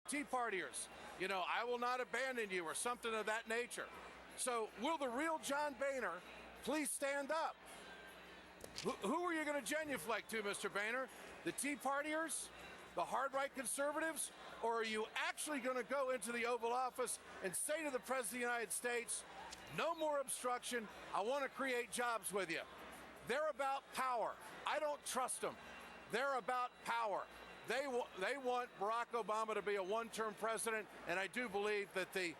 Tea Partiers, you know, I will not abandon you or something of that nature. So will the real John Boehner please stand up? Who are you going to genuflect to, Mr. Boehner? The Tea Partiers? The hard-right conservatives? Or are you actually going to go into the Oval Office and say to the President of the United States, no more obstruction, I want to create jobs with you? They're about power. I don't trust them. They're about power. They want Barack Obama to be a one-term president, and I do believe that the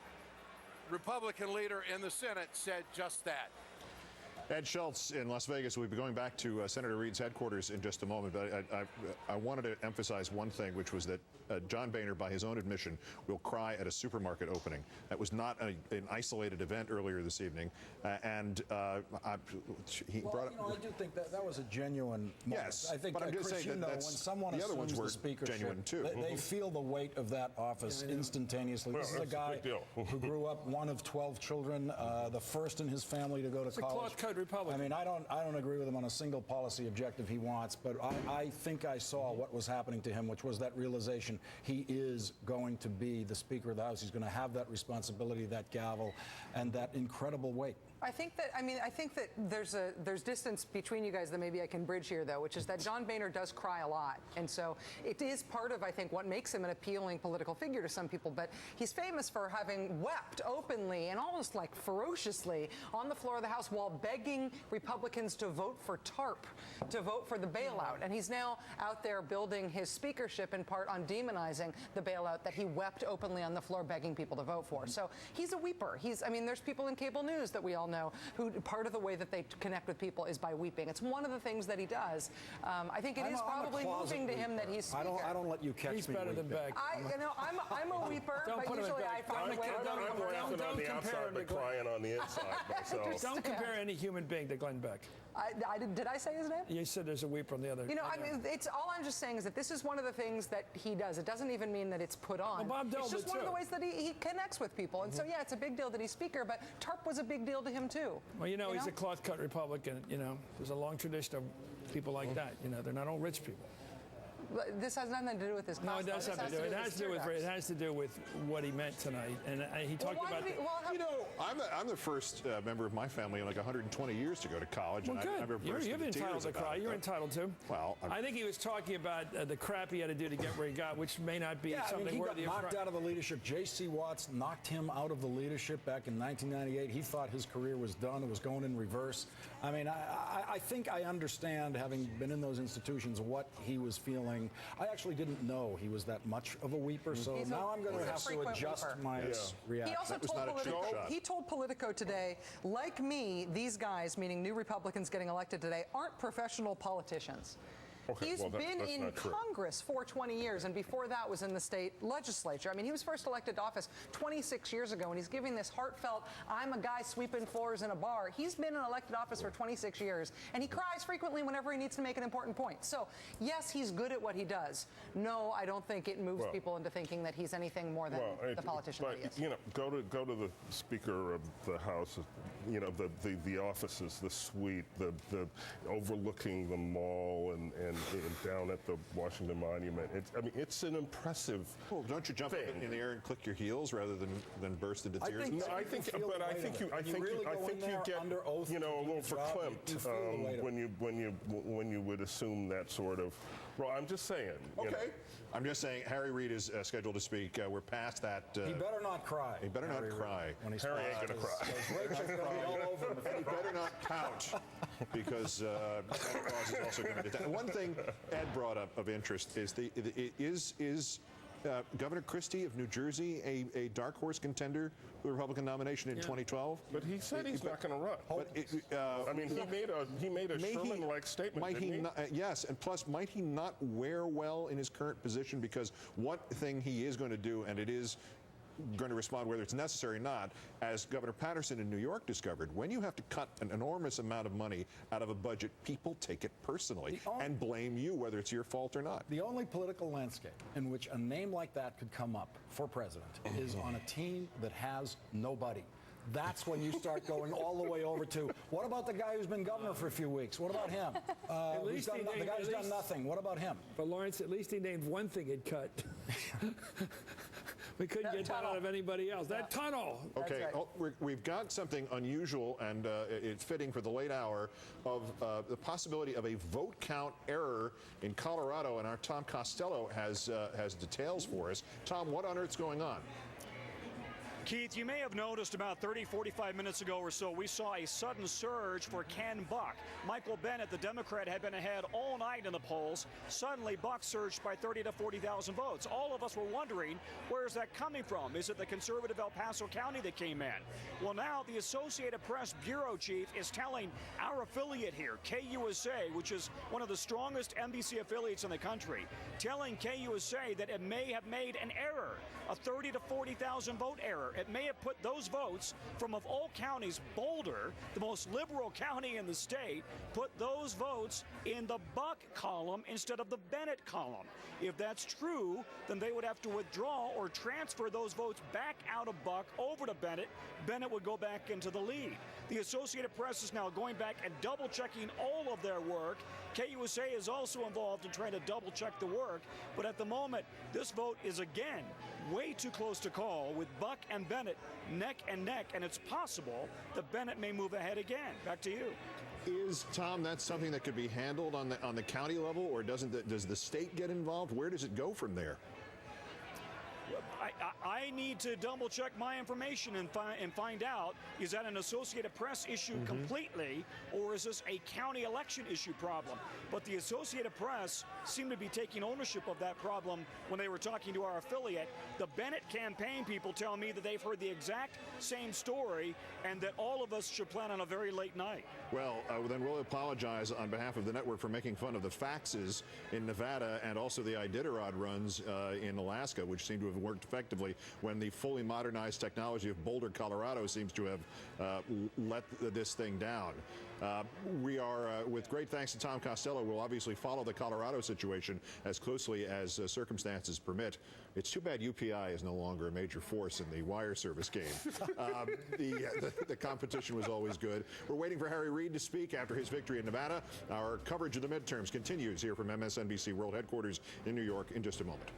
Republican leader in the Senate said just that. Ed Schultz in Las Vegas. We'll be going back to Senator Reid's headquarters in just a moment, but I wanted to emphasize one thing, which was that John Boehner, by his own admission, will cry at a supermarket opening. That was not an isolated event earlier this evening, and he brought up... You know, I do think that was a genuine moment. Yes, I think, but I'm just Chris, saying that when someone the other ones assumes were the speakership, genuine too. They feel the weight of that office instantaneously. Well, this is a guy who grew up one of 12 children, the first in his family to go to college. Republican. I mean, I don't agree with him on a single policy objective he wants, but I think I saw what was happening to him, which was that realization he is going to be the Speaker of the House. He's going to have that responsibility, that gavel, and that incredible weight. I think that there's distance between you guys that maybe I can bridge here, though, which is that John Boehner does cry a lot, and so it is part of, I think, what makes him an appealing political figure to some people. But he's famous for having wept openly and almost like ferociously on the floor of the House while begging Republicans to vote for TARP, to vote for the bailout, and he's now out there building his speakership in part on demonizing the bailout that he wept openly on the floor begging people to vote for. So he's a weeper. There's people in cable news that we all know who part of the way that they connect with people is by weeping. It's one of the things that he does. I think it is probably moving to him that he's Speaker. I don't let you catch me. He's better than Beck. I'm a weeper, but usually I find a way to I'm laughing on the outside but crying on the inside myself. Don't compare any human being to Glenn Beck. Did I say his name? You said there's a weeper on the other. You know, I mean, it's all I'm just saying is that this is one of the things that he does. It doesn't even mean that it's put on. Well, Bob Dole it's just did one of too. the ways that he connects with people. And so, yeah, it's a big deal that he's Speaker, but TARP was a big deal to him, too. Well, you know, he's a cloth-cut Republican. You know, there's a long tradition of people like that. You know, they're not all rich people. This has nothing to do with his No, it does have to do. It has to do with what he meant tonight, and he talked about. You know, I'm the first member of my family in like 120 years to go to college. Well, and good. I never burst You're into entitled tears to about cry. it. You're entitled to. Well, I think he was talking about the crap he had to do to get where he got, which may not be something he worthy got of knocked out of the leadership. J.C. Watts knocked him out of the leadership back in 1998. He thought his career was done. It was going in reverse. I mean, I think I understand, having been in those institutions, what he was feeling. I actually didn't know he was that much of a weeper, so now I'm going to have to adjust my reaction. He also told Politico today, like me, these guys, meaning new Republicans getting elected today, aren't professional politicians. Okay, He's been in Congress for 20 years, and before that was in the state legislature. I mean, he was first elected to office 26 years ago, and he's giving this heartfelt, I'm a guy sweeping floors in a bar. He's been in elected office for 26 years, and he cries frequently whenever he needs to make an important point. So, yes, he's good at what he does. No, I don't think it moves people into thinking that he's anything more than the politician that he is. You know, go to the Speaker of the House, you know, the offices, the suite, the overlooking the mall and down at the Washington Monument. It's an impressive. Well, don't you jump up in the air and click your heels rather than burst into tears? I think you get under oath, you know, a little verklempt when you would assume that sort of. Well, I'm just saying. Okay. You know. I'm just saying. Harry Reid is scheduled to speak. We're past that. He better not cry. He better not cry. Harry ain't gonna cry. He better not pout, because Santa Claus is also going to. One thing Ed brought up of interest is Governor Christie of New Jersey a dark horse contender for the Republican nomination in 2012? But he said he's not going to run. I mean, he made a Sherman-like statement, didn't he? Yes, and plus, might he not wear well in his current position? Because one thing he is going to do, and it is going to respond whether it's necessary or not, as Governor Patterson in New York discovered, when you have to cut an enormous amount of money out of a budget, people take it personally and blame you, whether it's your fault or not. The only political landscape in which a name like that could come up for president is on a team that has nobody. That's when you start going all the way over to, what about the guy who's been governor for a few weeks? What about him? The guy who's done nothing. What about him? But Lawrence, at least he named one thing he'd cut. We couldn't get that out of anybody else. That tunnel. Okay, right. we've got something unusual, and it's fitting for the late hour, of the possibility of a vote count error in Colorado, and our Tom Costello has details for us. Tom, what on earth's going on? Keith, you may have noticed about 30, 45 minutes ago or so, we saw a sudden surge for Ken Buck. Michael Bennet, the Democrat, had been ahead all night in the polls. Suddenly, Buck surged by 30 to 40,000 votes. All of us were wondering, where is that coming from? Is it the conservative El Paso County that came in? Well, now the Associated Press bureau chief is telling our affiliate here, KUSA, which is one of the strongest NBC affiliates in the country, telling KUSA that it may have made an error, a 30 to 40,000 vote error. It may have put those votes from, of all counties, Boulder, the most liberal county in the state, put those votes in the Buck column instead of the Bennett column. If that's true, then they would have to withdraw or transfer those votes back out of Buck over to Bennett. Bennett would go back into the lead. The Associated Press is now going back and double-checking all of their work. KUSA is also involved in trying to double-check the work, but at the moment, this vote is again way too close to call, with Buck and Bennett neck and neck, and it's possible that Bennett may move ahead again. Back to you. Is, Tom, that something that could be handled on the county level, or does the state get involved? Where does it go from there? I need to double check my information and find out, is that an Associated Press issue completely, or is this a county election issue problem? But the Associated Press seemed to be taking ownership of that problem when they were talking to our affiliate. The Bennett campaign people tell me that they've heard the exact same story and that all of us should plan on a very late night. Well, then we'll apologize on behalf of the network for making fun of the faxes in Nevada and also the Iditarod runs in Alaska, which seem to have worked effectively when the fully modernized technology of Boulder, Colorado seems to have let this thing down. We are, with great thanks to Tom Costello, we'll obviously follow the Colorado situation as closely as circumstances permit. It's too bad UPI is no longer a major force in the wire service game. The competition was always good. We're waiting for Harry Reid to speak after his victory in Nevada. Our coverage of the midterms continues here from MSNBC World Headquarters in New York in just a moment.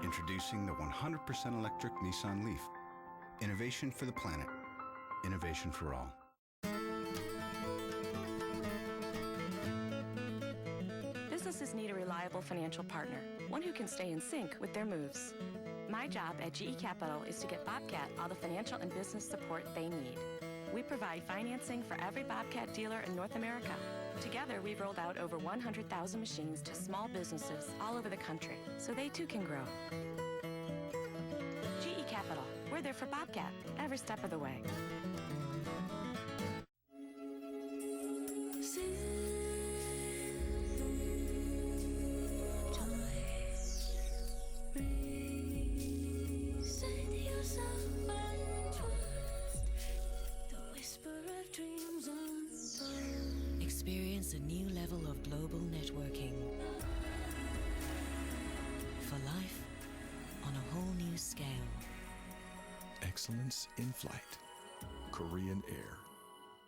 Introducing the 100% electric Nissan Leaf. Innovation for the planet. Innovation for all. Businesses need a reliable financial partner, one who can stay in sync with their moves. My job at GE Capital is to get Bobcat all the financial and business support they need. We provide financing for every Bobcat dealer in North America. Together, we've rolled out over 100,000 machines to small businesses all over the country, so they too can grow. GE Capital, we're there for Bobcat every step of the way. Experience a new level of global networking. For life on a whole new scale. Excellence in flight. Korean Air.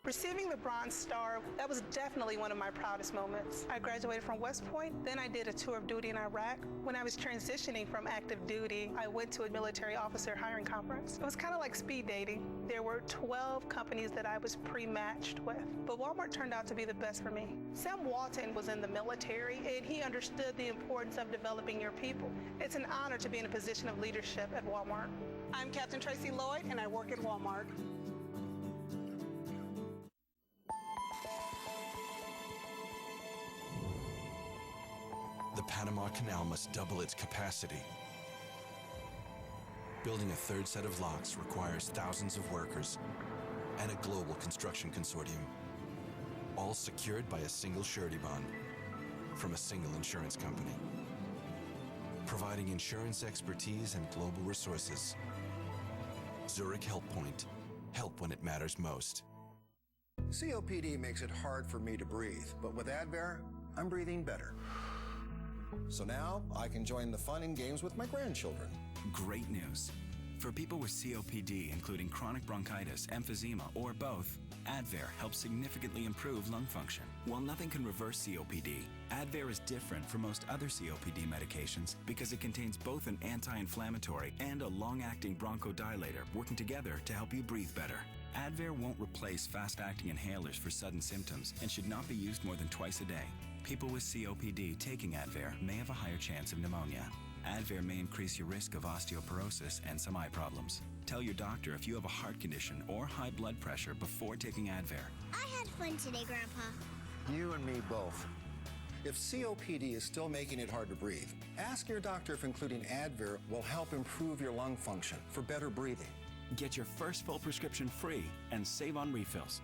Receiving the Bronze Star, that was definitely one of my proudest moments. I graduated from West Point, then I did a tour of duty in Iraq. When I was transitioning from active duty, I went to a military officer hiring conference. It was kind of like speed dating. There were 12 companies that I was pre-matched with, but Walmart turned out to be the best for me. Sam Walton was in the military, and he understood the importance of developing your people. It's an honor to be in a position of leadership at Walmart. I'm Captain Tracy Lloyd, and I work at Walmart. The Panama Canal must double its capacity. Building a third set of locks requires thousands of workers and a global construction consortium, all secured by a single surety bond from a single insurance company. Providing insurance expertise and global resources Zurich Help Point. Help when it matters most. COPD makes it hard for me to breathe, but with Advair, I'm breathing better. So now I can join the fun and games with my grandchildren. Great news. For people with COPD, including chronic bronchitis, emphysema, or both, Advair helps significantly improve lung function. While nothing can reverse COPD, Advair is different from most other COPD medications because it contains both an anti-inflammatory and a long-acting bronchodilator working together to help you breathe better. Advair won't replace fast-acting inhalers for sudden symptoms and should not be used more than twice a day. People with COPD taking Advair may have a higher chance of pneumonia. Advair may increase your risk of osteoporosis and some eye problems. Tell your doctor if you have a heart condition or high blood pressure before taking Advair. I had fun today, Grandpa. You and me both. If COPD is still making it hard to breathe, ask your doctor if including Advair will help improve your lung function for better breathing. Get your first full prescription free and save on refills.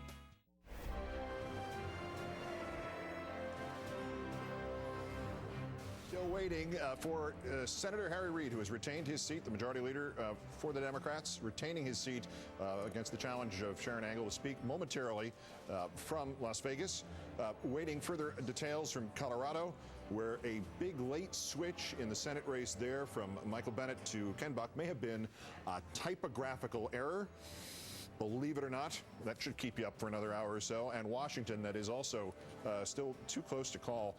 Still waiting for Senator Harry Reid, who has retained his seat, the majority leader for the Democrats, retaining his seat against the challenge of Sharon Angle to speak momentarily from Las Vegas. Waiting further details from Colorado, where a big late switch in the Senate race there from Michael Bennet to Ken Buck may have been a typographical error. Believe it or not, that should keep you up for another hour or so. And Washington, that is also still too close to call.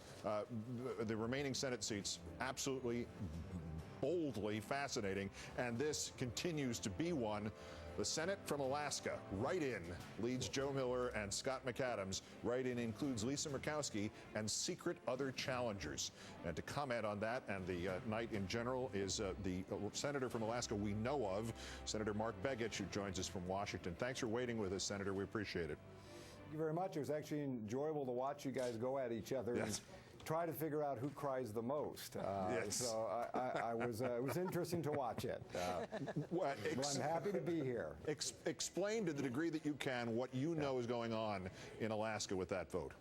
The remaining Senate seats, absolutely boldly fascinating. And this continues to be one. The Senate from Alaska, write-in, leads Joe Miller and Scott McAdams. Write-in includes Lisa Murkowski and secret other challengers. And to comment on that and the night in general is the senator from Alaska we know of, Senator Mark Begich, who joins us from Washington. Thanks for waiting with us, Senator. We appreciate it. Thank you very much. It was actually enjoyable to watch you guys go at each other. Yes. And try to figure out who cries the most. Yes. So it was interesting to watch it. But I'm happy to be here. Explain to the degree that you can what you know is going on in Alaska with that vote.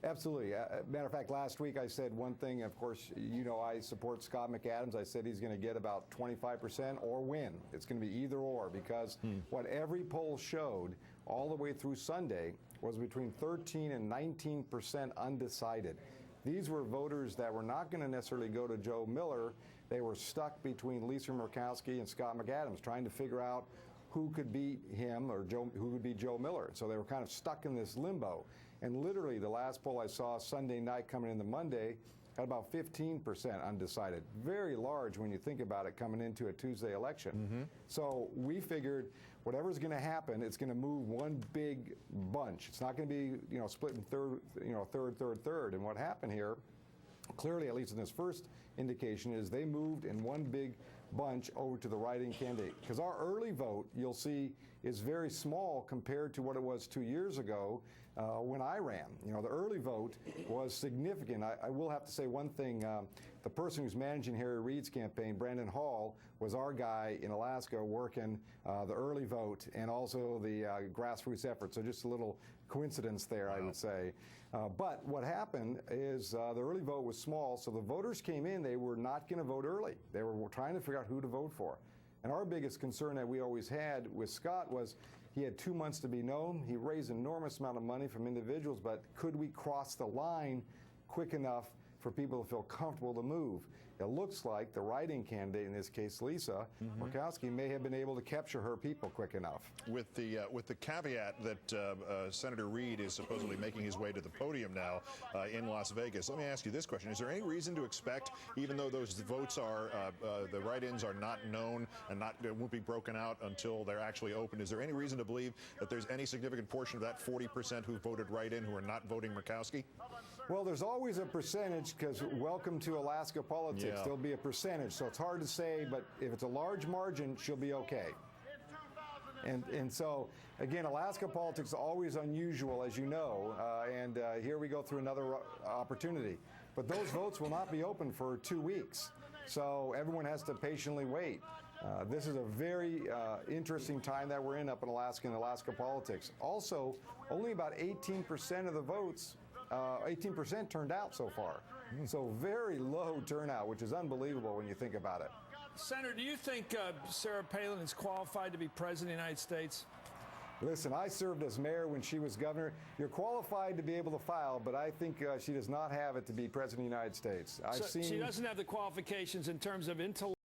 Absolutely. Matter of fact, last week I said one thing. Of course, you know I support Scott McAdams. I said he's going to get about 25% or win. It's going to be either or, because what every poll showed all the way through Sunday was between 13 and 19% undecided. These were voters that were not going to necessarily go to Joe Miller. They were stuck between Lisa Murkowski and Scott McAdams, trying to figure out who could beat him or who would be Joe Miller. So they were kind of stuck in this limbo. And literally, the last poll I saw Sunday night coming into Monday had about 15% undecided. Very large when you think about it coming into a Tuesday election. So we figured whatever's going to happen, it's going to move one big bunch. It's not going to be, split in third. And what happened here, clearly, at least in this first indication, is they moved in one big bunch over to the write-in candidate. Because our early vote, you'll see, is very small compared to what it was 2 years ago when I ran. The early vote was significant. I will have to say one thing. The person who's managing Harry Reid's campaign, Brandon Hall, was our guy in Alaska working the early vote and also the grassroots effort. So just a little coincidence there, I would say. But what happened is the early vote was small, so the voters came in. They were not going to vote early. They were trying to figure out who to vote for. And our biggest concern that we always had with Scott was he had 2 months to be known. He raised an enormous amount of money from individuals, but could we cross the line quick enough for people to feel comfortable to move? It looks like the write-in candidate, in this case Lisa Murkowski, may have been able to capture her people quick enough. With the caveat that Senator Reid is supposedly making his way to the podium now in Las Vegas, let me ask you this question. Is there any reason to expect, even though those votes are, the write-ins are not known and won't be broken out until they're actually open, is there any reason to believe that there's any significant portion of that 40% who voted write-in who are not voting Murkowski? Well, there's always a percentage, because welcome to Alaska politics. Yeah. There'll be a percentage, so it's hard to say, but if it's a large margin, she'll be okay. And so, again, Alaska politics is always unusual, as you know, and here we go through another opportunity. But those votes will not be open for 2 weeks, so everyone has to patiently wait. This is a very interesting time that we're in up in Alaska and Alaska politics. Also, only about 18% of the votes 18% turned out so far. So very low turnout, which is unbelievable when you think about it. Senator, do you think Sarah Palin is qualified to be president of the United States? Listen, I served as mayor when she was governor. You're qualified to be able to file, but I think she does not have it to be president of the United States. She doesn't have the qualifications in terms of intellect.